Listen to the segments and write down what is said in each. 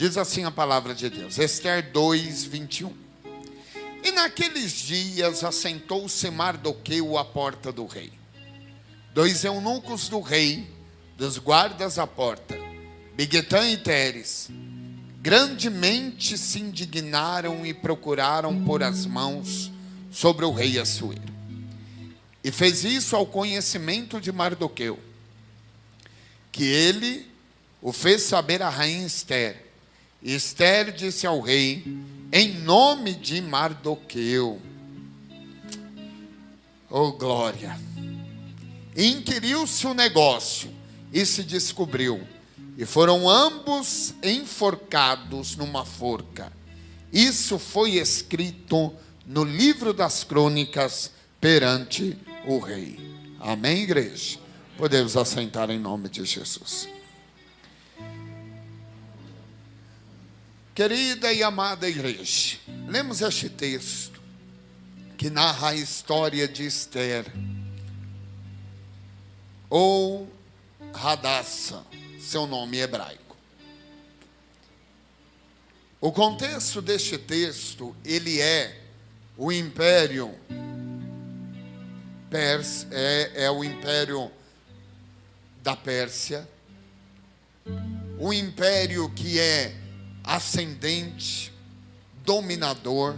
Diz assim a palavra de Deus, Ester 2, 21. E naqueles dias assentou-se Mardoqueu à porta do rei. 2 eunucos do rei, dos guardas à porta, Bigtã e Teres, grandemente se indignaram e procuraram pôr as mãos sobre o rei Assuero. E fez isso ao conhecimento de Mardoqueu, que ele o fez saber a rainha Ester. E Ester disse ao rei, em nome de Mardoqueu, oh glória, e inquiriu-se o negócio, e se descobriu, e foram ambos enforcados numa forca. Isso foi escrito no livro das crônicas perante o rei. Amém, igreja? Podemos assentar em nome de Jesus. Querida e amada igreja, lemos este texto que narra a história de Ester, ou Hadassah, seu nome hebraico. O contexto deste texto, ele é o império é o império da Pérsia, um império que é ascendente, dominador.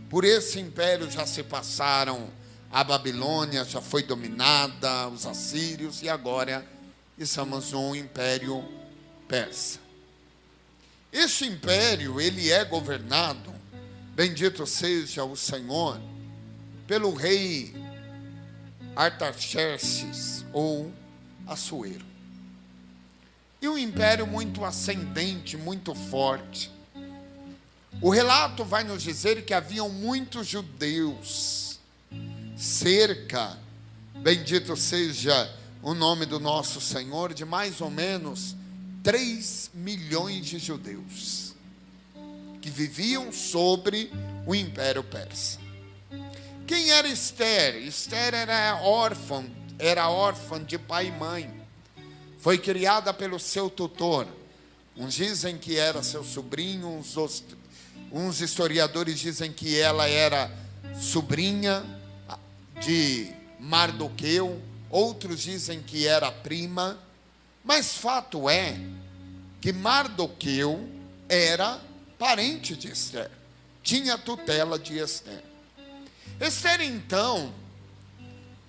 Por esse império já se passaram a Babilônia, já foi dominada, os assírios, e agora estamos no império persa. Este império, ele é governado, bendito seja o Senhor, pelo rei Artaxerxes ou Assuero. E um império muito ascendente, muito forte. O relato vai nos dizer que haviam muitos judeus, cerca, bendito seja o nome do nosso Senhor, de mais ou menos 3 milhões de judeus, que viviam sobre o império persa. Quem era Ester? Ester era órfã de pai e mãe. Foi criada pelo seu tutor. Uns dizem que era seu sobrinho, uns historiadores dizem que ela era sobrinha de Mardoqueu, outros dizem que era prima, mas fato é que Mardoqueu era parente de Ester, tinha tutela de Ester. Ester, então,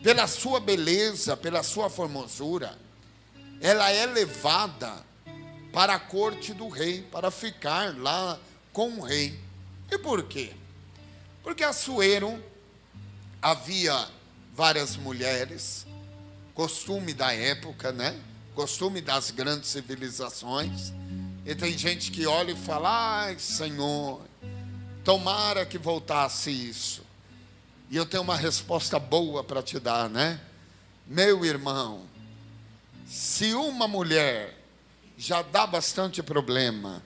pela sua beleza, pela sua formosura, ela é levada para a corte do rei, para ficar lá com o rei. E por quê? Porque Assuero havia várias mulheres, costume da época, né? Costume das grandes civilizações. E tem gente que olha e fala, ai Senhor, tomara que voltasse isso. E eu tenho uma resposta boa para te dar, né? Meu irmão, se uma mulher já dá bastante problema,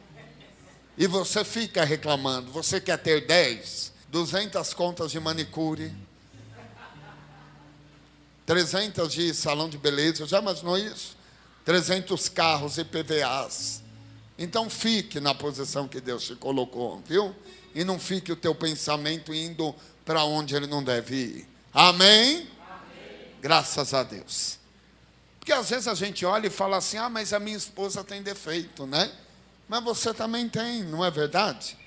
e você fica reclamando, você quer ter 10, 200 contas de manicure, 300 de salão de beleza, já imaginou isso? 300 carros e PVAs. Então fique na posição que Deus te colocou, viu? E não fique o teu pensamento indo para onde ele não deve ir. Amém? Amém? Graças a Deus. Porque às vezes a gente olha e fala assim, mas a minha esposa tem defeito, né? Mas você também tem, não é verdade?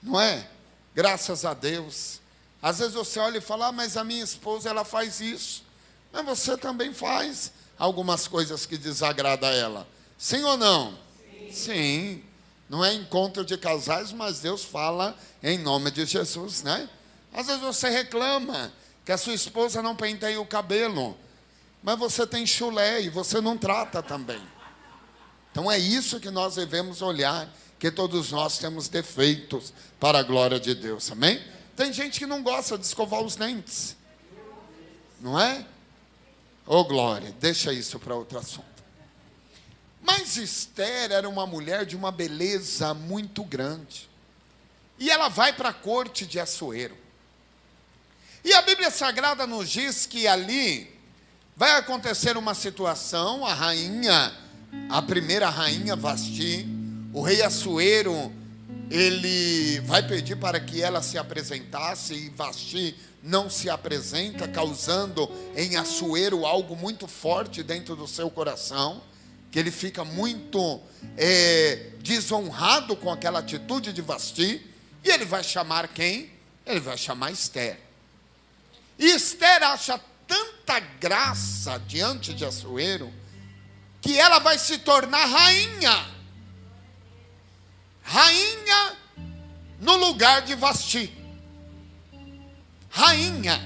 Não é? Graças a Deus. Às vezes você olha e fala, mas a minha esposa, ela faz isso. Mas você também faz algumas coisas que desagradam a ela. Sim ou não? Sim. Sim. Não é encontro de casais, mas Deus fala em nome de Jesus, né? Às vezes você reclama que a sua esposa não penteia o cabelo, mas você tem chulé e você não trata também. Então é isso que nós devemos olhar, que todos nós temos defeitos para a glória de Deus, amém? Tem gente que não gosta de escovar os dentes, não é? Oh glória, deixa isso para outro assunto. Mas Ester era uma mulher de uma beleza muito grande, e ela vai para a corte de Assuero. E a Bíblia Sagrada nos diz que ali vai acontecer uma situação, a primeira rainha Vasti, o rei Assuero, ele vai pedir para que ela se apresentasse, e Vasti não se apresenta, causando em Assuero algo muito forte dentro do seu coração, que ele fica muito desonrado com aquela atitude de Vasti, e ele vai chamar quem? Ele vai chamar Esther. E Esther acha tanta graça diante de Assuero, que ela vai se tornar rainha. Rainha no lugar de Vasti. Rainha.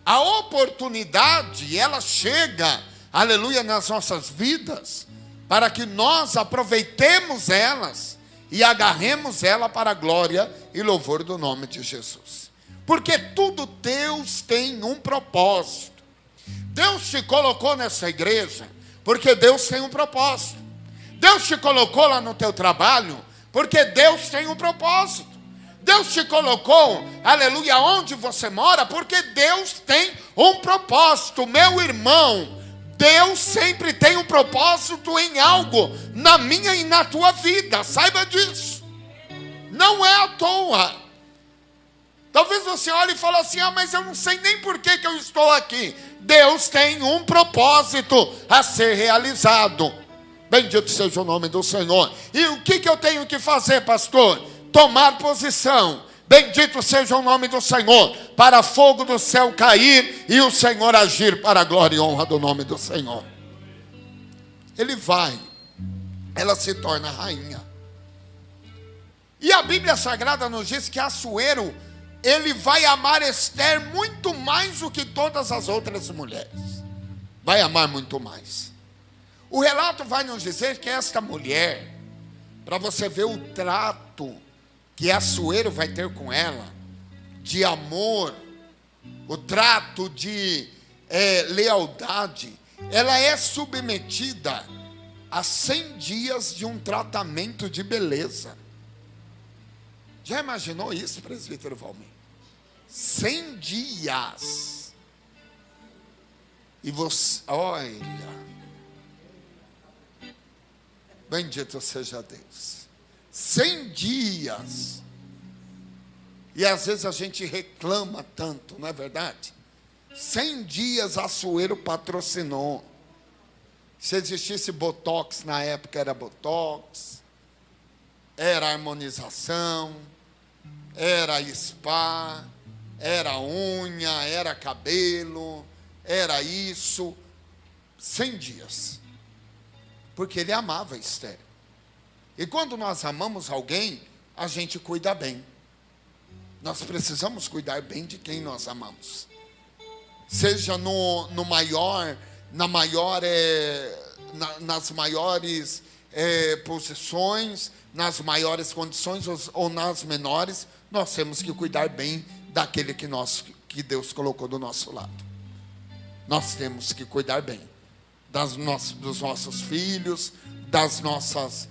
A oportunidade, ela chega, aleluia, nas nossas vidas, para que nós aproveitemos elas e agarremos ela para a glória e louvor do nome de Jesus. Porque tudo Deus tem um propósito. Deus te colocou nessa igreja porque Deus tem um propósito. Deus te colocou lá no teu trabalho porque Deus tem um propósito. Deus te colocou, aleluia, onde você mora porque Deus tem um propósito. Meu irmão, Deus sempre tem um propósito em algo na minha e na tua vida. Saiba disso. Não é à toa. Talvez você olhe e fale assim: ah, mas eu não sei nem por que eu estou aqui. Deus tem um propósito a ser realizado. Bendito seja o nome do Senhor. E o que eu tenho que fazer, pastor? Tomar posição. Bendito seja o nome do Senhor, para fogo do céu cair e o Senhor agir para a glória e honra do nome do Senhor. Ele vai, ela se torna rainha. E a Bíblia Sagrada nos diz que Assuero, ele vai amar Esther muito mais do que todas as outras mulheres. Vai amar muito mais. O relato vai nos dizer que esta mulher, para você ver o trato que Assuero vai ter com ela, de amor, o trato de lealdade, ela é submetida a 100 dias de um tratamento de beleza. Já imaginou isso, presbítero Valmir? 100 dias. E você, olha, bendito seja Deus. 100 dias. E às vezes a gente reclama tanto, não é verdade? 100 dias Assuero patrocinou. Se existisse Botox na época, era Botox, era harmonização, era spa, era unha, era cabelo, era isso. 100 dias. Porque ele amava Esther. E quando nós amamos alguém, a gente cuida bem. Nós precisamos cuidar bem de quem nós amamos. Seja nas maiores posições, nas maiores condições ou nas menores, nós temos que cuidar bem daquele que Deus colocou do nosso lado. Nós temos que cuidar bem dos nossos filhos, das nossas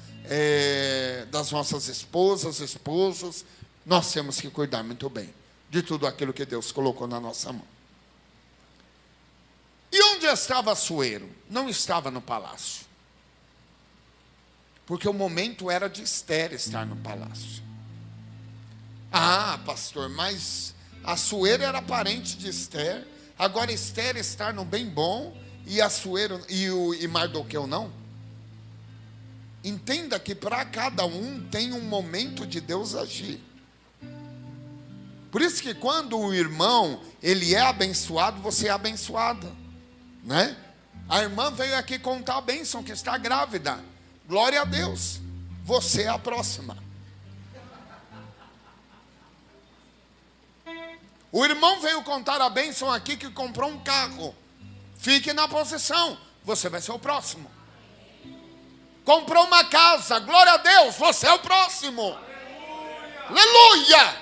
esposas, esposos. Nós temos que cuidar muito bem de tudo aquilo que Deus colocou na nossa mão. E onde estava Assuero? Não estava no palácio. Porque o momento era de Esther estar no palácio. Ah, pastor, mas Assuero era parente de Esther. Agora Esther está no bem bom e Assuero e Mardoqueu não? Entenda que para cada um tem um momento de Deus agir. Por isso que quando o irmão, ele é abençoado, você é abençoada, né? A irmã veio aqui contar a bênção que está grávida. Glória a Deus. Você é a próxima. O irmão veio contar a bênção aqui que comprou um carro. Fique na posição. Você vai ser o próximo. Comprou uma casa. Glória a Deus. Você é o próximo. Aleluia.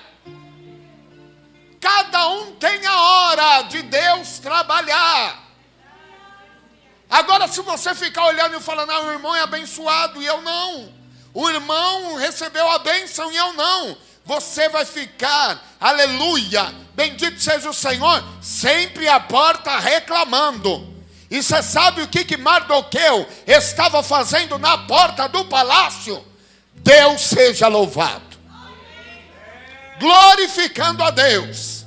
Cada um tem a hora de Deus trabalhar. Agora, se você ficar olhando e falando, o irmão é abençoado e eu não. O irmão recebeu a bênção e eu não. Você vai ficar, aleluia, bendito seja o Senhor, sempre à porta reclamando. E você sabe o que Mardoqueu estava fazendo na porta do palácio? Deus seja louvado. Glorificando a Deus.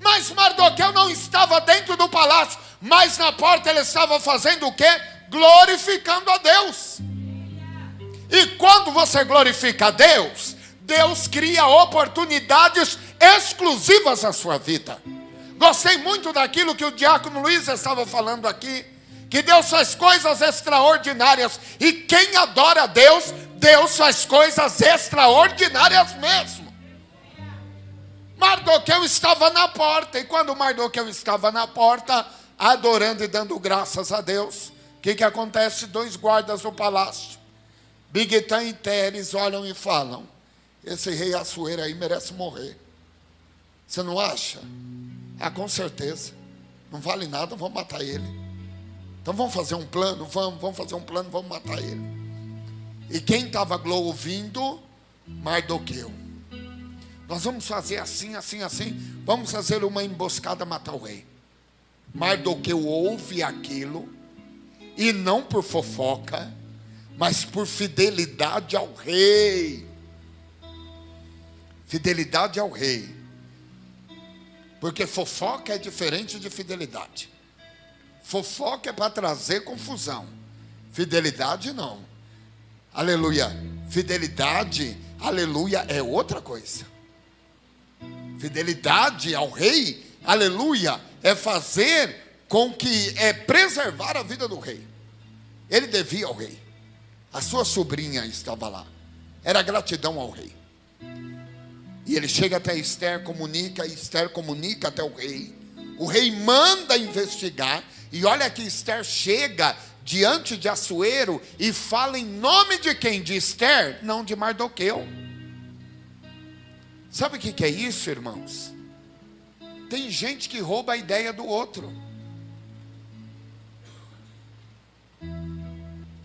Mas Mardoqueu não estava dentro do palácio, mas na porta ele estava fazendo o quê? Glorificando a Deus. E quando você glorifica a Deus, Deus cria oportunidades exclusivas à sua vida. Gostei muito daquilo que o diácono Luiz estava falando aqui, que Deus faz coisas extraordinárias, e quem adora a Deus, Deus faz coisas extraordinárias mesmo. Mardoqueu estava na porta, e quando Mardoqueu estava na porta, adorando e dando graças a Deus, o que acontece? 2 guardas do palácio, Bigtã e Teres, olham e falam: esse rei Assuero aí merece morrer. Você não acha? Ah, com certeza. Não vale nada, vamos matar ele. Então vamos fazer um plano? Vamos fazer um plano, vamos matar ele. E quem estava ouvindo? Mardoqueu. Nós vamos fazer assim, assim, assim. Vamos fazer uma emboscada, matar o rei. Mardoqueu ouve aquilo, e não por fofoca, mas por fidelidade ao rei. Fidelidade ao rei. Porque fofoca é diferente de fidelidade. Fofoca é para trazer confusão. Fidelidade não. Aleluia. Fidelidade, aleluia, é outra coisa. Fidelidade ao rei, aleluia, é fazer com que, preservar a vida do rei. Ele devia ao rei. A sua sobrinha estava lá. Era gratidão ao rei. E ele chega até Ester, comunica, e Ester comunica até o rei. O rei manda investigar. E olha que Ester chega diante de Assuero e fala em nome de quem? De Ester, não de Mardoqueu. Sabe o que é isso, irmãos? Tem gente que rouba a ideia do outro.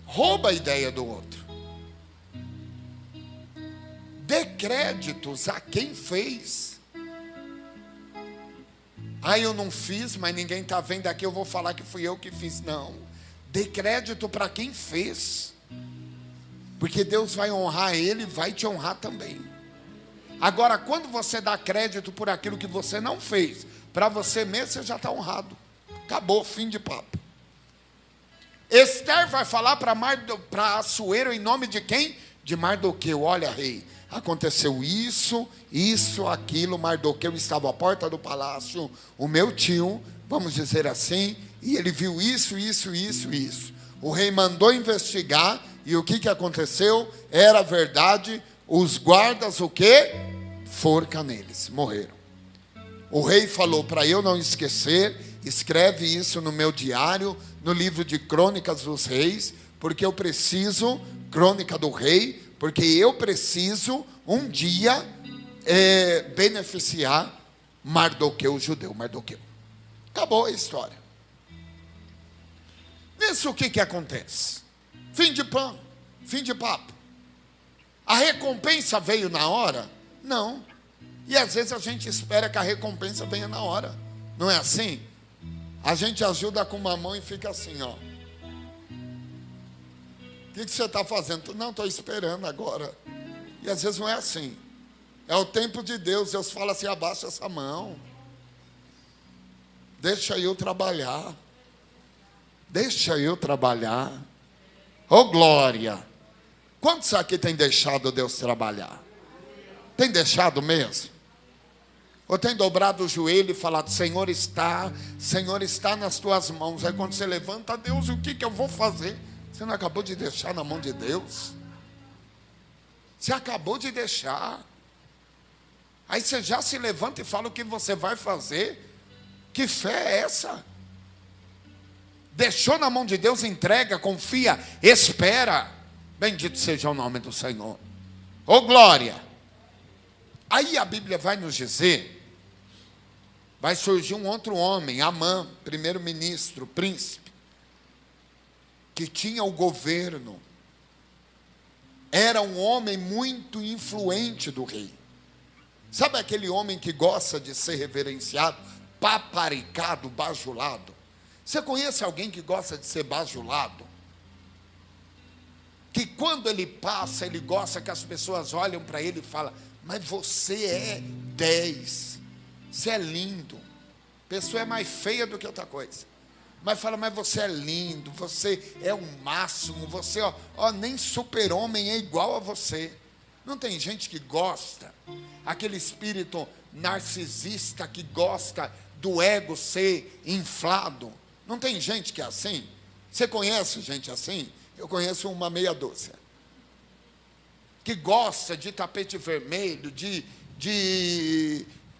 Rouba a ideia do outro. Dê créditos a quem fez. Ah, eu não fiz, mas ninguém está vendo aqui, eu vou falar que fui eu que fiz. Não. Dê crédito para quem fez. Porque Deus vai honrar ele e vai te honrar também. Agora, quando você dá crédito por aquilo que você não fez, para você mesmo, você já está honrado. Acabou, fim de papo. Ester vai falar para Assuero em nome de quem? De Mardoqueu. Olha, rei, aconteceu isso, aquilo. Mardoqueu estava à porta do palácio, o meu tio, vamos dizer assim, e ele viu isso. O rei mandou investigar, e o que aconteceu? Era verdade. Os guardas, o quê? Forca neles, morreram. O rei falou para eu não esquecer, escreve isso no meu diário, no livro de Crônicas dos Reis, porque eu preciso, Crônica do Rei, porque eu preciso um dia beneficiar Mardoqueu, o judeu, Mardoqueu. Acabou a história. Nisso o que acontece? Fim de pano, fim de papo. A recompensa veio na hora? Não. E às vezes a gente espera que a recompensa venha na hora. Não é assim? A gente ajuda com uma mão e fica assim, ó. O que você está fazendo? Não, estou esperando agora. E às vezes não é assim. É o tempo de Deus. Deus fala assim: abaixa essa mão. Deixa eu trabalhar. Deixa eu trabalhar. Ô glória! Quantos aqui tem deixado Deus trabalhar? Tem deixado mesmo? Ou tem dobrado o joelho e falado: Senhor está nas tuas mãos. Aí quando você levanta: Deus, o que eu vou fazer? Você não acabou de deixar na mão de Deus? Você acabou de deixar. Aí você já se levanta e fala o que você vai fazer. Que fé é essa? Deixou na mão de Deus, entrega, confia, espera. Bendito seja o nome do Senhor. Ô glória! Aí a Bíblia vai nos dizer, vai surgir um outro homem, Amã, primeiro-ministro, príncipe, que tinha o governo. Era um homem muito influente do rei. Sabe aquele homem que gosta de ser reverenciado, paparicado, bajulado? Você conhece alguém que gosta de ser bajulado? Que quando ele passa, ele gosta que as pessoas olham para ele e falam: mas você é 10, você é lindo. A pessoa é mais feia do que outra coisa, mas fala: mas você é lindo, você é o máximo, você, nem super-homem é igual a você. Não tem gente que gosta, aquele espírito narcisista que gosta do ego ser inflado? Não tem gente que é assim? Você conhece gente assim? Eu conheço uma meia dúzia. Que gosta de tapete vermelho,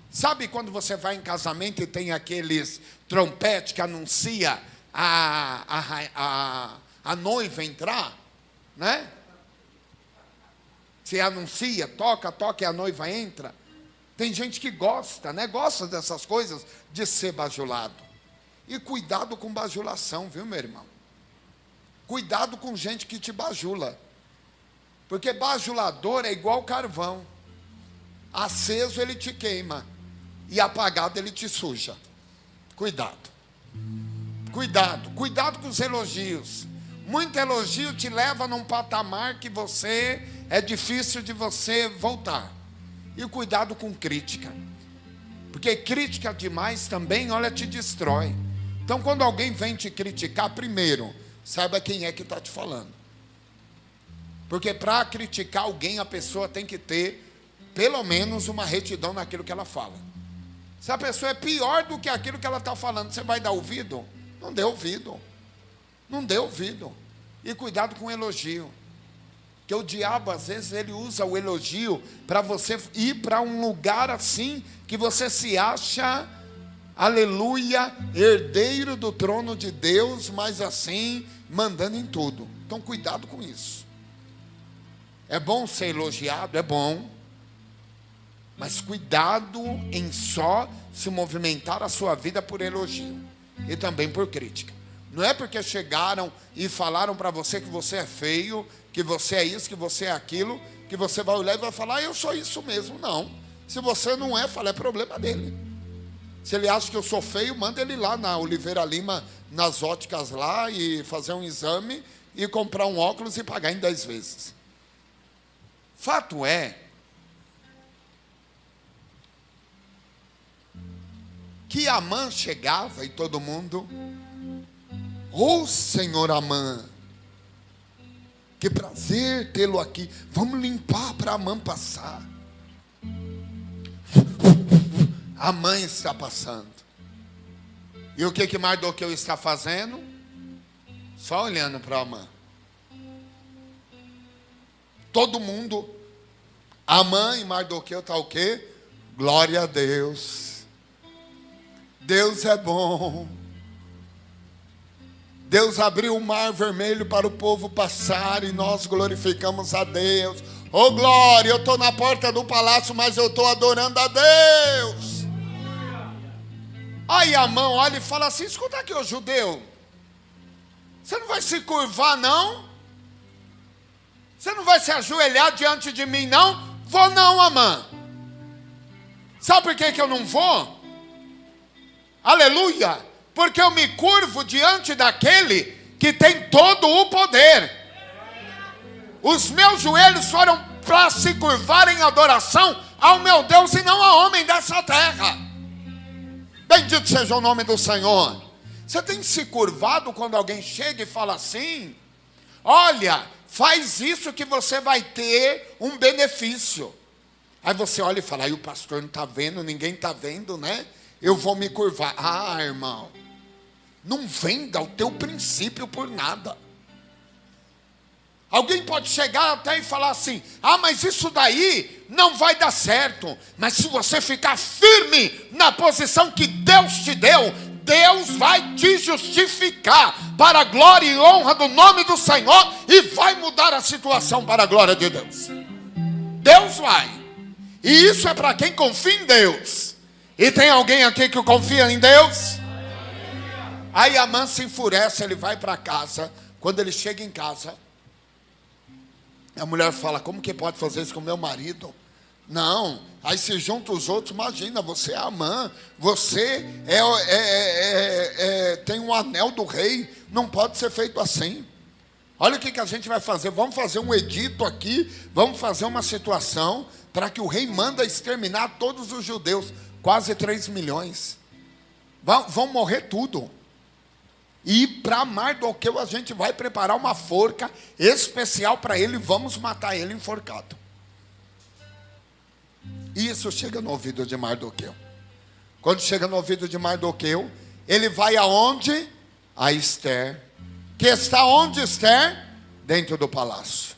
Sabe quando você vai em casamento e tem aqueles trompetes que anuncia a noiva entrar? Né? Se anuncia, toca e a noiva entra. Tem gente que gosta, né? Gosta dessas coisas, de ser bajulado. E cuidado com bajulação, viu, meu irmão? Cuidado com gente que te bajula. Porque bajulador é igual carvão. Aceso ele te queima, e apagado ele te suja. Cuidado. Cuidado com os elogios. Muito elogio te leva num patamar que é difícil de você voltar. E cuidado com crítica. Porque crítica demais também, olha, te destrói. Então, quando alguém vem te criticar, primeiro, saiba quem é que está te falando. Porque para criticar alguém, a pessoa tem que ter, pelo menos, uma retidão naquilo que ela fala. Se a pessoa é pior do que aquilo que ela está falando, você vai dar ouvido? Não dê ouvido. Não dê ouvido. E cuidado com o elogio. Porque o diabo, às vezes, ele usa o elogio para você ir para um lugar assim, que você se acha, aleluia, herdeiro do trono de Deus, mas assim, mandando em tudo. Então, cuidado com isso. É bom ser elogiado? É bom. Mas cuidado em só se movimentar a sua vida por elogio. E também por crítica. Não é porque chegaram e falaram para você que você é feio, que você é isso, que você é aquilo, que você vai olhar e vai falar: eu sou isso mesmo. Não. Se você não é, fala, é problema dele. Se ele acha que eu sou feio, manda ele lá na Oliveira Lima, nas óticas lá, e fazer um exame, e comprar um óculos e pagar em 10 vezes. Fato é que Amã chegava e todo mundo: ô Senhor Amã, que prazer tê-lo aqui, vamos limpar para Amã passar. Amã está passando. E o que Mardoqueu está fazendo? Só olhando para Amã. Todo mundo, Amã e Mardoqueu está o quê? Glória a Deus. Deus é bom. Deus abriu o mar vermelho para o povo passar e nós glorificamos a Deus. Oh glória, eu estou na porta do palácio, mas eu estou adorando a Deus. Aí Amã olha e fala assim: escuta aqui, ô judeu, você não vai se curvar não? Você não vai se ajoelhar diante de mim não? Vou não, Amã. Sabe por que eu não vou? Aleluia. Porque eu me curvo diante daquele que tem todo o poder. Os meus joelhos foram para se curvar em adoração ao meu Deus e não a homem dessa terra. Bendito seja o nome do Senhor. Você tem se curvado quando alguém chega e fala assim: olha, faz isso que você vai ter um benefício. Aí você olha e fala: aí o pastor não está vendo, ninguém está vendo, né? Eu vou me curvar. Ah, irmão, não venda o teu princípio por nada. Alguém pode chegar até e falar assim: ah, mas isso daí não vai dar certo. Mas se você ficar firme na posição que Deus te deu, Deus vai te justificar para a glória e honra do nome do Senhor e vai mudar a situação para a glória de Deus. Deus vai. E isso é para quem confia em Deus. E tem alguém aqui que confia em Deus? Aí Amã se enfurece, ele vai para casa. Quando ele chega em casa, a mulher fala: como que pode fazer isso com meu marido? Não, aí se juntam os outros, imagina, você é Amã, você tem um anel do rei, não pode ser feito assim. Olha o que a gente vai fazer, vamos fazer um edito aqui, vamos fazer uma situação para que o rei manda exterminar todos os judeus, quase 3 milhões. Vão morrer tudo. E para Mardoqueu a gente vai preparar uma forca especial para ele, vamos matar ele enforcado. Isso chega no ouvido de Mardoqueu. Quando chega no ouvido de Mardoqueu, ele vai aonde? A Ester, que está onde, Ester? Dentro do palácio.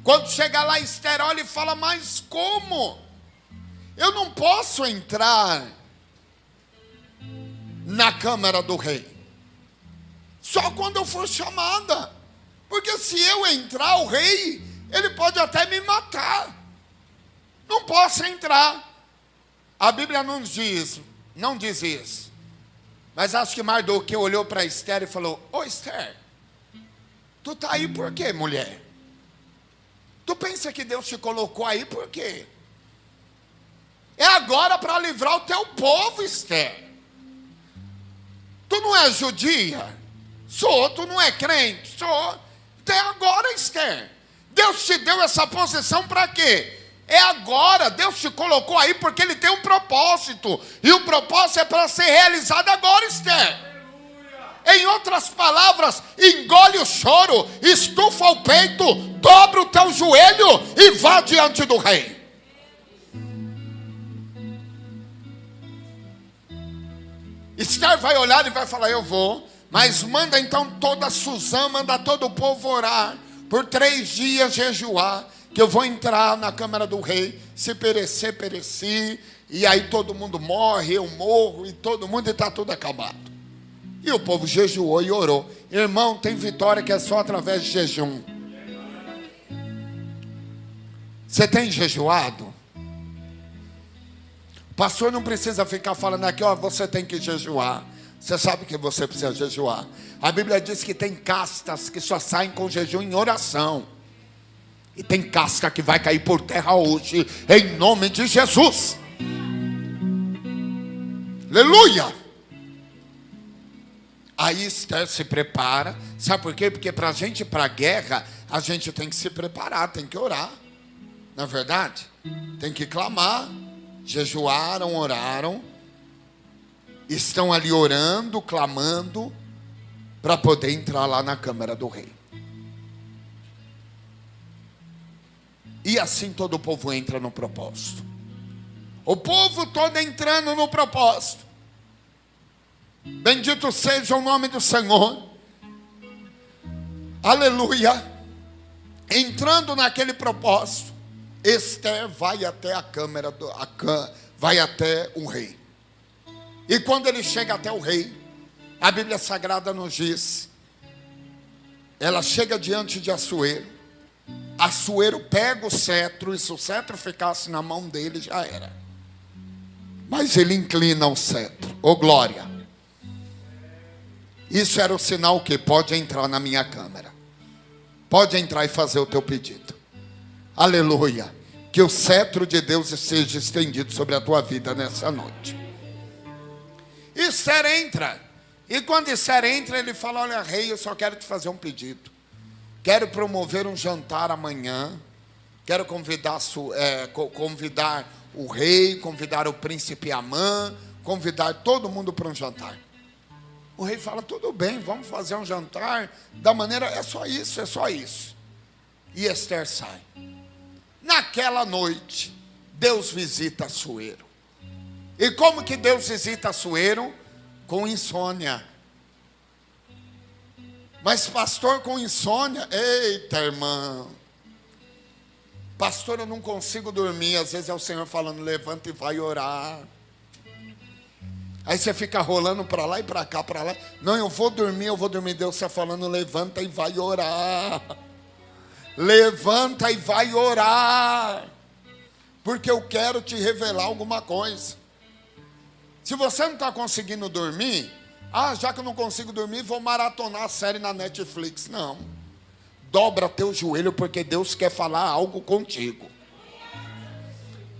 Quando chega lá, Ester olha e fala, mas como? Eu não posso entrar na câmara do rei. Só quando eu for chamada. Porque se eu entrar, o rei, ele pode até me matar. Não posso entrar. A Bíblia não diz isso. Mas acho que Mardoqueu olhou para Ester e falou, ô Ester, tu está aí por quê, mulher? Tu pensa que Deus te colocou aí por quê? É agora para livrar o teu povo, Ester. Tu não é judia? Sou. Tu não é crente? Sou. Até agora, Ester. Deus te deu essa posição para quê? É agora. Deus te colocou aí porque Ele tem um propósito. E o propósito é para ser realizado agora, Ester. Em outras palavras, engole o choro, estufa o peito, dobra o teu joelho e vá diante do rei. Ester vai olhar e vai falar, eu vou, mas manda então toda Suzã, manda todo o povo orar, por 3 dias jejuar, que eu vou entrar na câmara do rei, se perecer, pereci, e aí todo mundo morre, eu morro, e todo mundo está tudo acabado. E o povo jejuou e orou. Irmão, tem vitória que é só através de jejum. Você tem jejuado? O pastor não precisa ficar falando aqui, ó, você tem que jejuar. Você sabe que você precisa jejuar. A Bíblia diz que tem castas que só saem com jejum em oração. E tem casca que vai cair por terra hoje, em nome de Jesus. Aleluia! Aí Ester se prepara. Sabe por quê? Porque para a gente ir para a guerra, a gente tem que se preparar, tem que orar. Não é verdade? Tem que clamar. Jejuaram, oraram. Estão ali orando, clamando, para poder entrar lá na câmara do rei. E assim todo o povo entra no propósito. O povo todo entrando no propósito. Bendito seja o nome do Senhor. Aleluia. Entrando naquele propósito, Ester vai até a câmara, vai até o rei. E quando ele chega até o rei, a Bíblia Sagrada nos diz, ela chega diante de Assuero. Assuero pega o cetro, e se o cetro ficasse na mão dele, já era. Mas ele inclina o cetro. Ô glória! Isso era o sinal que pode entrar na minha câmara. Pode entrar e fazer o teu pedido. Aleluia. Que o cetro de Deus seja estendido sobre a tua vida nessa noite. Ester entra. E quando Ester entra, ele fala, olha rei, eu só quero te fazer um pedido. Quero promover um jantar amanhã. Quero convidar o rei, convidar o príncipe Amã, convidar todo mundo para um jantar. O rei fala, tudo bem, vamos fazer um jantar da maneira, é só isso. E Ester sai. Naquela noite, Deus visita Assuero. E como que Deus visita Assuero? Com insônia. Mas pastor, com insônia? Eita, irmão. Pastor, eu não consigo dormir. Às vezes é o Senhor falando, levanta e vai orar. Aí você fica rolando para lá e para cá, para lá. Não, eu vou dormir. Deus está falando, levanta e vai orar. Levanta e vai orar. Porque eu quero te revelar alguma coisa. Se você não está conseguindo dormir, já que eu não consigo dormir, vou maratonar a série na Netflix. Não. Dobra teu joelho, porque Deus quer falar algo contigo.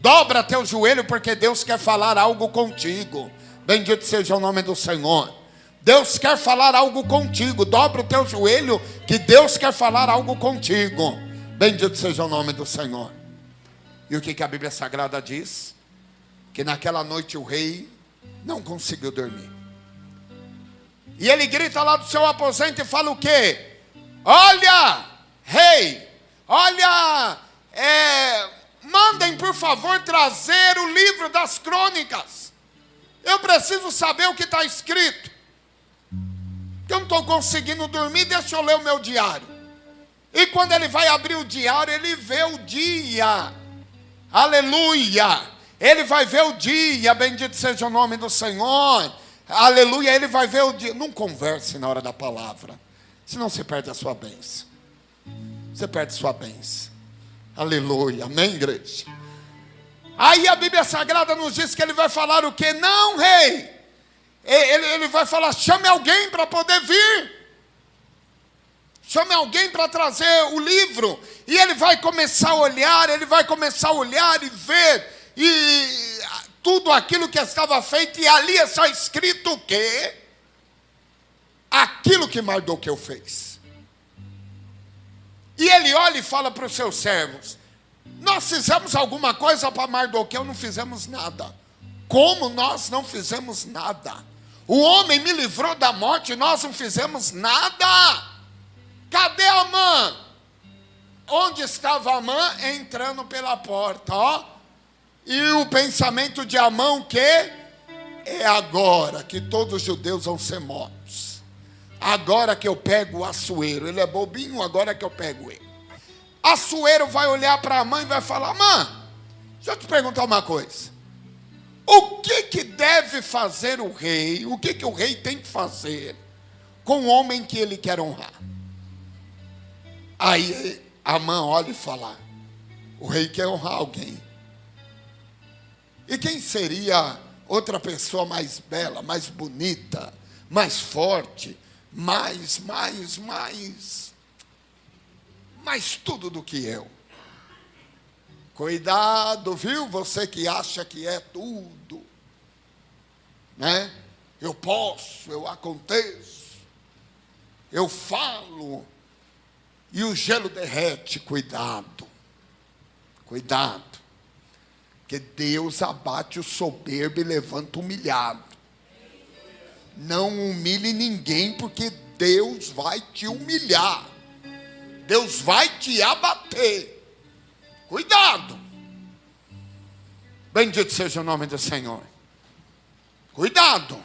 Dobra teu joelho, porque Deus quer falar algo contigo. Bendito seja o nome do Senhor. Deus quer falar algo contigo. Dobra o teu joelho, que Deus quer falar algo contigo. Bendito seja o nome do Senhor. E o que a Bíblia Sagrada diz? Que naquela noite o rei não conseguiu dormir. E ele grita lá do seu aposento e fala o quê? Olha, rei, olha, mandem por favor trazer o livro das crônicas. Eu preciso saber o que está escrito. Eu não estou conseguindo dormir, deixa eu ler o meu diário. E quando ele vai abrir o diário, ele vê o dia. Aleluia. Ele vai ver o dia, bendito seja o nome do Senhor. Aleluia, ele vai ver o dia. Não converse na hora da palavra, senão você perde a sua bênção. Você perde a sua bênção. Aleluia, amém, igreja? Aí a Bíblia Sagrada nos diz que ele vai falar o quê? Não, rei. Ele vai falar, chame alguém para poder vir. Chame alguém para trazer o livro. E ele vai começar a olhar, e ver. E tudo aquilo que estava feito. E ali está escrito o quê? Aquilo que Mardoqueu fez. E ele olha e fala para os seus servos, nós fizemos alguma coisa para Mardoqueu? Não fizemos nada. Como nós não fizemos nada? O homem me livrou da morte, nós não fizemos nada. Cadê Amã? Onde estava Amã? Entrando pela porta, ó. E o pensamento de Amã, o quê? É agora que todos os judeus vão ser mortos. Agora que eu pego o Assuero. Ele é bobinho, agora que eu pego ele. Assuero vai olhar para Amã e vai falar, Amã, deixa eu te perguntar uma coisa. O que deve fazer o rei? O que o rei tem que fazer com o homem que ele quer honrar? Aí Amã olha e fala, o rei quer honrar alguém. E quem seria outra pessoa mais bela, mais bonita, mais forte, mais tudo do que eu? Cuidado, viu? Você que acha que é tudo, né? Eu posso, eu aconteço, eu falo, e o gelo derrete. Cuidado, cuidado, que Deus abate o soberbo e levanta o humilhado. Não humilhe ninguém, porque Deus vai te humilhar, Deus vai te abater. Cuidado. Bendito seja o nome do Senhor. Cuidado.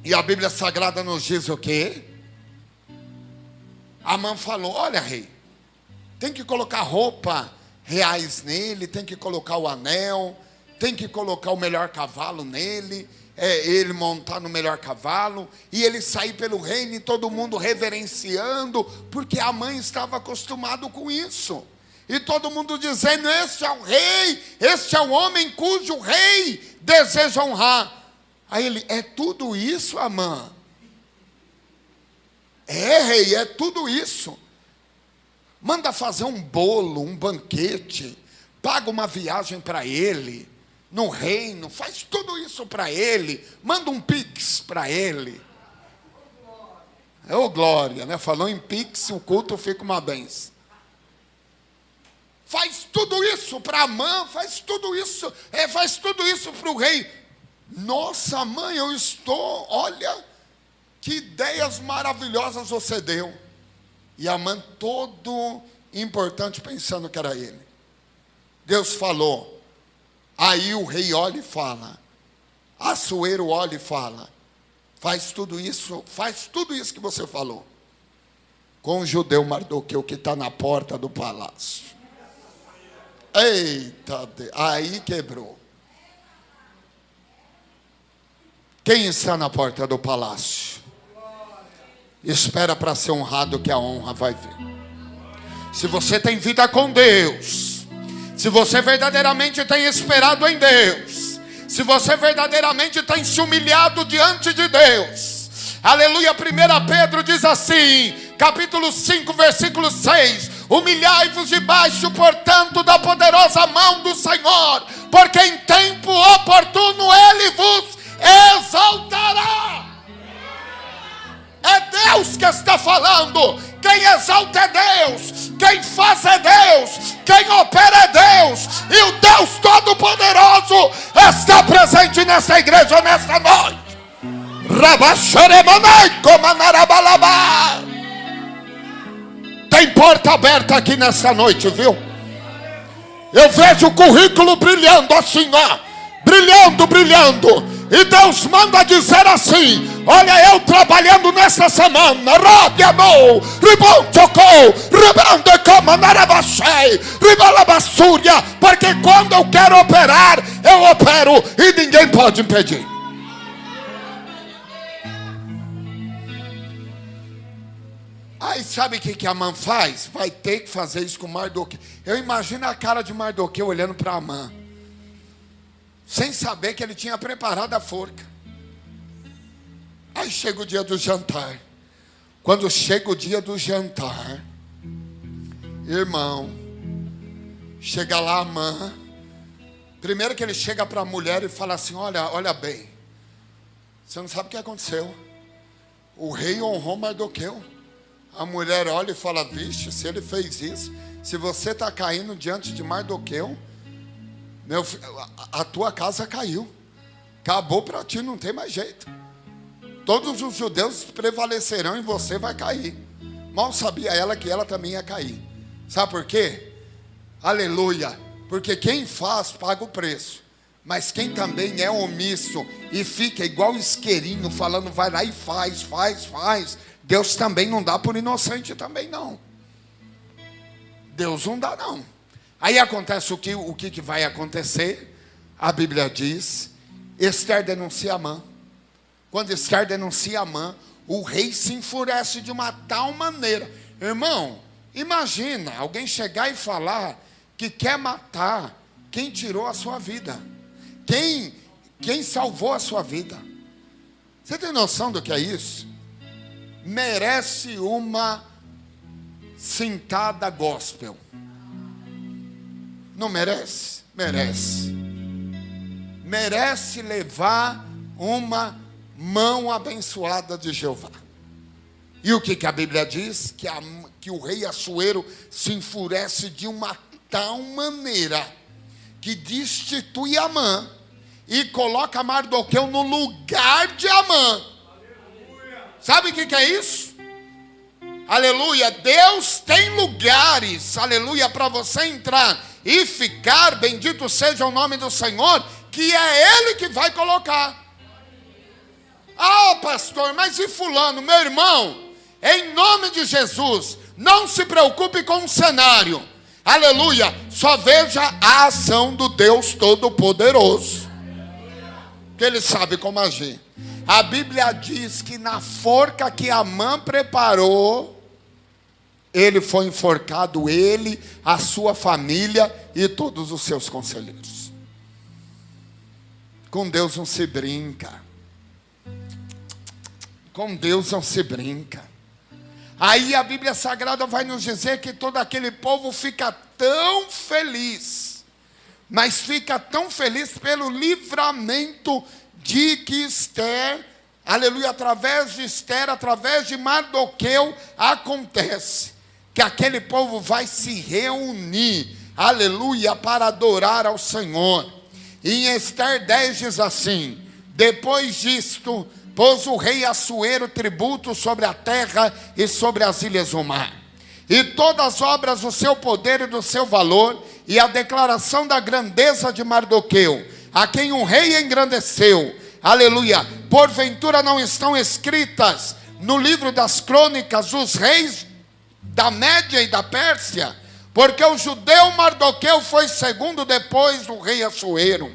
E a Bíblia Sagrada nos diz o quê? Amã falou, olha, rei, tem que colocar roupa reais nele, tem que colocar o anel, tem que colocar o melhor cavalo nele, ele montar no melhor cavalo, e ele sair pelo reino e todo mundo reverenciando, porque Amã estava acostumado com isso. E todo mundo dizendo, este é o rei, este é o homem cujo rei deseja honrar. Aí ele, é tudo isso, Amã? É, rei, é tudo isso. Manda fazer um bolo, um banquete, paga uma viagem para ele, no reino, faz tudo isso para ele, manda um pix para ele. Ô glória, né? Falou em pix, o culto fica uma benção. Faz tudo isso para Amã, faz tudo isso para o rei. Nossa, mãe, eu estou, olha, que ideias maravilhosas você deu. E Amã todo importante, pensando que era ele. Deus falou. Aí o rei olha e fala, Assuero olha e fala, faz tudo isso que você falou, com o judeu Mardoqueu que está na porta do palácio. Eita, aí quebrou. Quem está na porta do palácio? Espera para ser honrado, que a honra vai vir. Se você tem vida com Deus, se você verdadeiramente tem esperado em Deus, se você verdadeiramente tem se humilhado diante de Deus, aleluia. 1 Pedro diz assim, capítulo 5, versículo 6, Humilhai-vos debaixo, portanto, da poderosa mão do Senhor, porque em tempo oportuno Ele vos exaltará. É Deus que está falando. Quem exalta é Deus, quem faz é Deus, quem opera é Deus. E o Deus Todo-Poderoso está presente nessa igreja nesta noite. Tem porta aberta aqui nessa noite, viu? Eu vejo o currículo brilhando assim, ó. Brilhando. E Deus manda dizer assim: olha, eu trabalhando nessa semana, porque quando eu quero operar, eu opero e ninguém pode impedir. Aí sabe o que Amã faz? Vai ter que fazer isso com Mardoqueu. Eu imagino a cara de Mardoqueu olhando para Amã, sem saber que ele tinha preparado a forca. Aí chega o dia do jantar. Quando chega o dia do jantar, irmão, chega lá Amã. Primeiro que ele chega para a mulher e fala assim: olha bem, você não sabe o que aconteceu. O rei honrou Mardoqueu. A mulher olha e fala: vixe, se ele fez isso, se você está caindo diante de Mardoqueu, meu filho, a tua casa caiu. Acabou para ti, não tem mais jeito. Todos os judeus prevalecerão e você vai cair. Mal sabia ela que ela também ia cair. Sabe por quê? Aleluia. Porque quem faz paga o preço. Mas quem também é omisso e fica igual isqueirinho falando vai lá e faz, Deus também não dá por inocente também não. Deus não dá não. Aí acontece o que vai acontecer? A Bíblia diz: Ester denuncia Amã. Quando Ester denuncia Amã, o rei se enfurece de uma tal maneira. Irmão, imagina alguém chegar e falar que quer matar quem tirou a sua vida, quem salvou a sua vida. Você tem noção do que é isso? Merece uma cintada gospel. Não merece? Merece. Merece levar uma mão abençoada de Jeová. E o que a Bíblia diz? Que o rei Assuero se enfurece de uma tal maneira que destitui Amã e coloca Mardoqueu no lugar de Amã. Sabe o que é isso? Aleluia. Deus tem lugares, aleluia, para você entrar e ficar, bendito seja o nome do Senhor, que é Ele que vai colocar. Ah, pastor, mas e fulano? Meu irmão, em nome de Jesus, não se preocupe com o cenário. Aleluia. Só veja a ação do Deus Todo-Poderoso, que Ele sabe como agir. A Bíblia diz que na forca que Amã preparou, ele foi enforcado, ele, a sua família e todos os seus conselheiros. Com Deus não se brinca. Com Deus não se brinca. Aí a Bíblia Sagrada vai nos dizer que todo aquele povo fica tão feliz, mas fica tão feliz pelo livramento de que Ester, aleluia, através de Ester, através de Mardoqueu, acontece que aquele povo vai se reunir, aleluia, para adorar ao Senhor. E em Ester 10 diz assim: depois disto, pôs o rei Assuero tributo sobre a terra e sobre as ilhas do mar, e todas as obras do seu poder e do seu valor, e a declaração da grandeza de Mardoqueu, a quem o rei engrandeceu, aleluia, porventura não estão escritas no livro das crônicas dos reis da Média e da Pérsia? Porque o judeu Mardoqueu foi segundo depois do rei Assuero,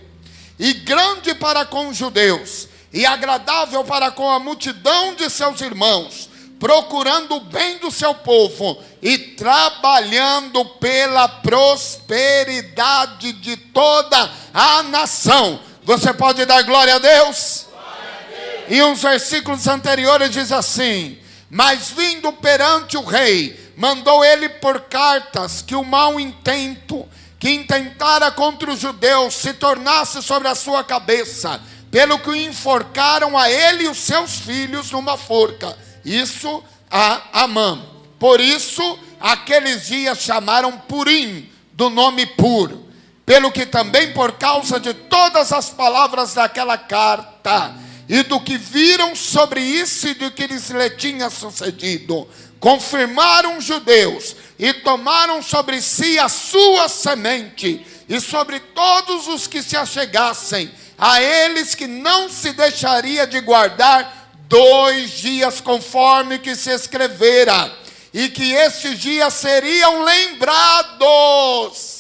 e grande para com os judeus, e agradável para com a multidão de seus irmãos, procurando o bem do seu povo, e trabalhando pela prosperidade de toda a nação. Você pode dar glória a Deus? Glória a Deus. E uns versículos anteriores diz assim: mas vindo perante o rei, mandou ele por cartas que o mau intento que intentara contra os judeus se tornasse sobre a sua cabeça, pelo que o enforcaram a ele e os seus filhos numa forca. Isso a Amã. Por isso, aqueles dias chamaram Purim, do nome puro. Pelo que também por causa de todas as palavras daquela carta, e do que viram sobre isso e do que lhes tinha sucedido, confirmaram os judeus, e tomaram sobre si a sua semente, e sobre todos os que se achegassem a eles, que não se deixaria de guardar 2 dias, conforme que se escrevera, e que estes dias seriam lembrados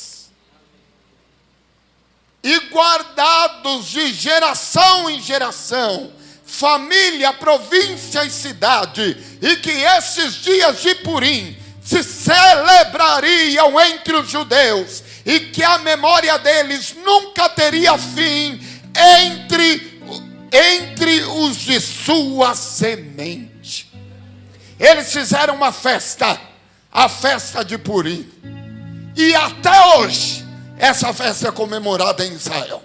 e guardados de geração em geração, família, província e cidade, e que esses dias de Purim se celebrariam entre os judeus, e que a memória deles nunca teria fim entre os de sua semente. Eles fizeram uma festa, a festa de Purim, e até hoje essa festa é comemorada em Israel.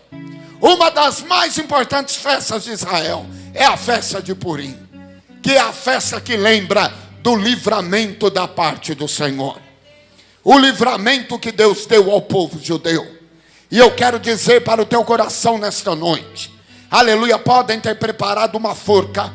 Uma das mais importantes festas de Israel é a festa de Purim, que é a festa que lembra do livramento da parte do Senhor, o livramento que Deus deu ao povo judeu. E eu quero dizer para o teu coração nesta noite, aleluia, podem ter preparado uma forca,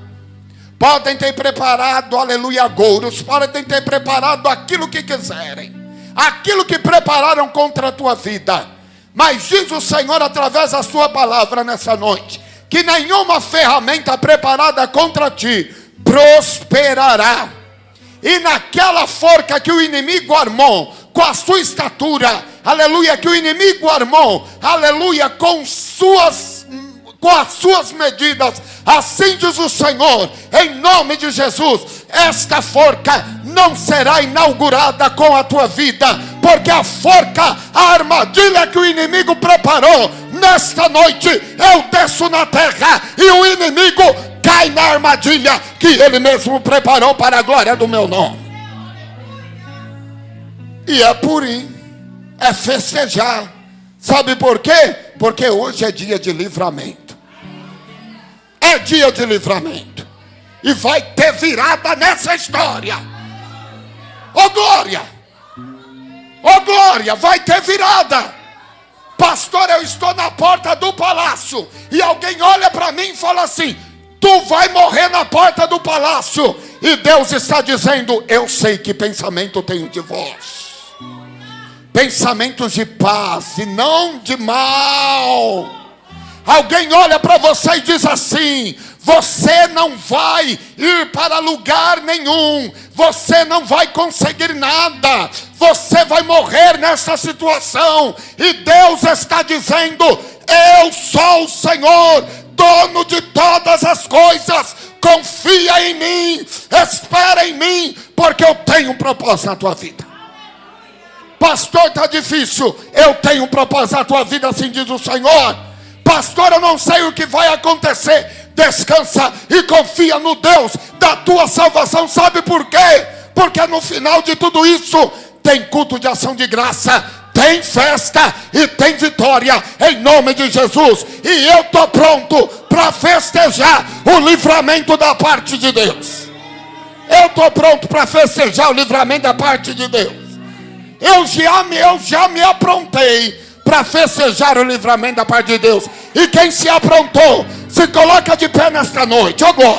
podem ter preparado, aleluia, gouros, podem ter preparado aquilo que quiserem, aquilo que prepararam contra a tua vida, mas diz o Senhor através da sua palavra nessa noite, que nenhuma ferramenta preparada contra ti prosperará. E naquela forca que o inimigo armou, com a sua estatura, aleluia, que o inimigo armou, aleluia, com as suas medidas, assim diz o Senhor, em nome de Jesus, esta forca não será inaugurada com a tua vida, porque a forca, a armadilha que o inimigo preparou, nesta noite eu desço na terra, e o inimigo cai na armadilha que ele mesmo preparou para a glória do meu nome. E é Purim, é festejar. Sabe por quê? Porque hoje é dia de livramento. É dia de livramento. E vai ter virada nessa história. Ô glória! Ô glória, vai ter virada. Pastor, eu estou na porta do palácio, e alguém olha para mim e fala assim: tu vai morrer na porta do palácio. E Deus está dizendo: eu sei que pensamento tenho de vós, pensamentos de paz e não de mal. Alguém olha para você e diz assim: você não vai ir para lugar nenhum, você não vai conseguir nada, você vai morrer nessa situação. E Deus está dizendo: eu sou o Senhor, dono de todas as coisas. Confia em mim, espera em mim, porque eu tenho um propósito na tua vida. Pastor, está difícil, eu tenho um propósito na tua vida, assim diz o Senhor. Pastor, eu não sei o que vai acontecer. Descansa e confia no Deus da tua salvação. Sabe por quê? Porque no final de tudo isso tem culto de ação de graça, tem festa e tem vitória em nome de Jesus. E eu estou pronto para festejar o livramento da parte de Deus. Eu estou pronto para festejar o livramento da parte de Deus. Eu já me aprontei para festejar o livramento da parte de Deus. E quem se aprontou, se coloca de pé nesta noite. Ó glória.